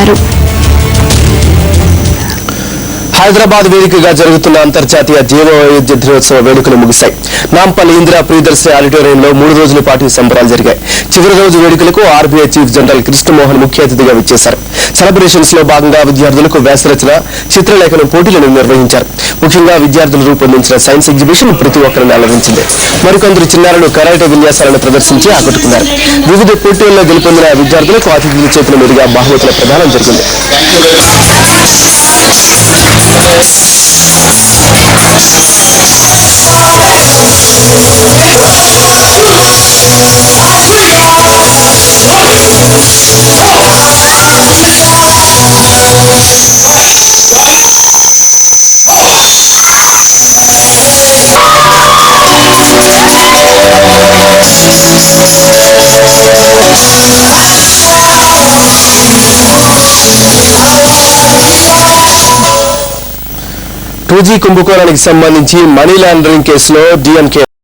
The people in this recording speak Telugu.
తెలిపారు. హైదరాబాద్ వేదికగా జరుగుతున్న అంతర్జాతీయ జీవ వైవిధ్య దినోత్సవ వేడుకలు ముగిశాయి. నాంపల్లి ఇందిరా ప్రియదర్శిని ఆడిటోరియంలో 3 రోజుల పాటు సంబరాలు జరిగాయి. చివరి రోజు వేడుకలకు ఆర్బీఐ చీఫ్ జనరల్ కృష్ణమోహన్ ముఖ్య అతిథిగా విచ్చేశారు. సెలబ్రేషన్స్ లో భాగంగా విద్యార్థులకు వ్యాసరచన, చిత్రలేఖనం పోటీలను నిర్వహించారు. ముఖ్యంగా విద్యార్థులు రూపొందించిన సైన్స్ ఎగ్జిబిషన్ ప్రతి ఒక్కరిని అలరించింది. మరికొందరు చిన్నారులు కరాటే విన్యాసాలను ప్రదర్శించి ఆకట్టుకున్నారు. వివిధ పోటీల్లో గెలుపొందిన విద్యార్థులకు అతిథుల చేతుల మీదుగా బహుమతుల ప్రదానం జరిగింది. టూజీ కుంభకోణానికి సంబంధించి మనీ లాండరింగ్ కేసులో DMK